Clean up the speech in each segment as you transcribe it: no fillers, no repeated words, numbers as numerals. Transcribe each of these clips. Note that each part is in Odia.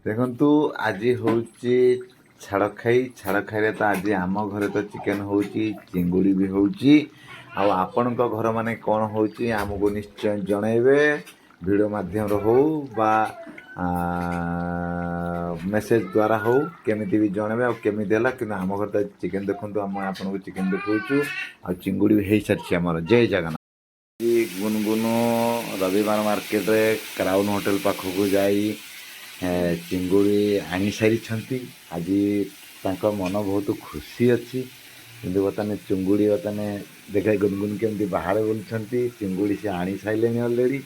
ଦେଖନ୍ତୁ ଆଜି ହେଉଛି ଛାଡ଼ ଖାଇରେ ତ ଆଜି ଆମ ଘରେ ତ ଚିକେନ୍ ହେଉଛି, ଚିଙ୍ଗୁଡ଼ି ବି ହେଉଛି। ଆଉ ଆପଣଙ୍କ ଘର ମାନେ କ'ଣ ହେଉଛି ଆମକୁ ନିଶ୍ଚୟ ଜଣାଇବେ, ଭିଡ଼ିଓ ମାଧ୍ୟମରେ ହେଉ ବା ମେସେଜ୍ ଦ୍ୱାରା ହେଉ, କେମିତି ବି ଜଣାଇବେ ଆଉ କେମିତି ହେଲା। କିନ୍ତୁ ଆମ ଘରେ ତ ଚିକେନ୍ ଦେଖନ୍ତୁ, ଆମେ ଆପଣଙ୍କୁ ଚିକେନ୍ ଦେଖାଉଛୁ ଆଉ ଚିଙ୍ଗୁଡ଼ି ବି ହେଇସାରିଛି ଆମର। ଜୟ ଜଗନ୍ନାଥ। ଗୁନଗୁନ ରବିବାର ମାର୍କେଟରେ କ୍ରାଉନ୍ ହୋଟେଲ୍ ପାଖକୁ ଯାଇ ଚିଙ୍ଗୁଡ଼ି ଆଣିସାରିଛନ୍ତି। ଆଜି ତାଙ୍କ ମନ ବହୁତ ଖୁସି ଅଛି। କିନ୍ତୁ ବର୍ତ୍ତମାନ ଚିଙ୍ଗୁଡ଼ି ଦେଖା ଗୁନଗୁନ କେମିତି ବାହାରେ ବୁଲୁଛନ୍ତି। ଚିଙ୍ଗୁଡ଼ି ସେ ଆଣିସାରିଲେଣି ଅଲରେଡ଼ି।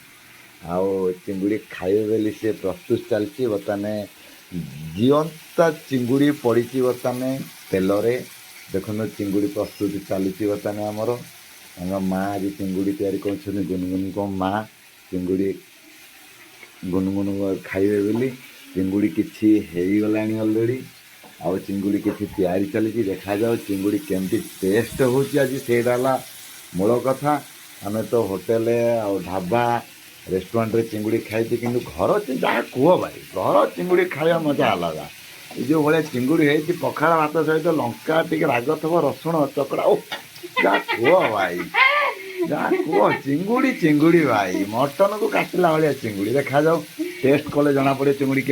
ଆଉ ଚିଙ୍ଗୁଡ଼ି ଖାଇବେ ବୋଲି ସେ ପ୍ରସ୍ତୁତ ଚାଲିଛି। ବର୍ତ୍ତମାନ ଜିଅନ୍ତା ଚିଙ୍ଗୁଡ଼ି ପଡ଼ିଛି ବର୍ତ୍ତମାନ ତେଲରେ। ଦେଖନ୍ତୁ ଚିଙ୍ଗୁଡ଼ି ପ୍ରସ୍ତୁତି ଚାଲିଛି ବର୍ତ୍ତମାନ ଆମର। ତାଙ୍କ ମା ଆଜି ଚିଙ୍ଗୁଡ଼ି ତିଆରି କରୁଛନ୍ତି, ଗୁନଗୁନଙ୍କ ମା ଚିଙ୍ଗୁଡ଼ି ଗୁନଗୁନ ଖାଇବେ ବୋଲି। ଚିଙ୍ଗୁଡ଼ି କିଛି ହେଇଗଲାଣି ଅଲରେଡ଼ି, ଆଉ ଚିଙ୍ଗୁଡ଼ି କିଛି ତିଆରି ଚାଲିଛି। ଦେଖାଯାଉ ଚିଙ୍ଗୁଡ଼ି କେମିତି ଟେଷ୍ଟ ହେଉଛି ଆଜି, ସେଇଟା ହେଲା ମୂଳ କଥା। ଆମେ ତ ହୋଟେଲ ଆଉ ଢାବା ରେଷ୍ଟୁରାଣ୍ଟରେ ଚିଙ୍ଗୁଡ଼ି ଖାଇଛି, କିନ୍ତୁ ଘର ଯାହା କୁହ ଭାଇ, ଘର ଚିଙ୍ଗୁଡ଼ି ଖାଇବା ମଜା ଅଲଗା। ଏ ଯେଉଁ ଭଳିଆ ଚିଙ୍ଗୁଡ଼ି ହେଇଛି ପଖାଳ ଭାତ ସହିତ ଲଙ୍କା ଟିକେ ରାଗ ଥିବ, ରସୁଣ ଚକଡ଼ା, ଓ ଯାହା କୁହ ଭାଇ, ଯାହା କୁହ। ଚିଙ୍ଗୁଡ଼ି ଭାଇ, ମଟନକୁ କାଟିଲା ଭଳିଆ ଚିଙ୍ଗୁଡ଼ି। ଦେଖାଯାଉ ଟେଷ୍ଟ କଲେ ଜଣାପଡ଼ିବ ଚିଙ୍ଗୁଡ଼ି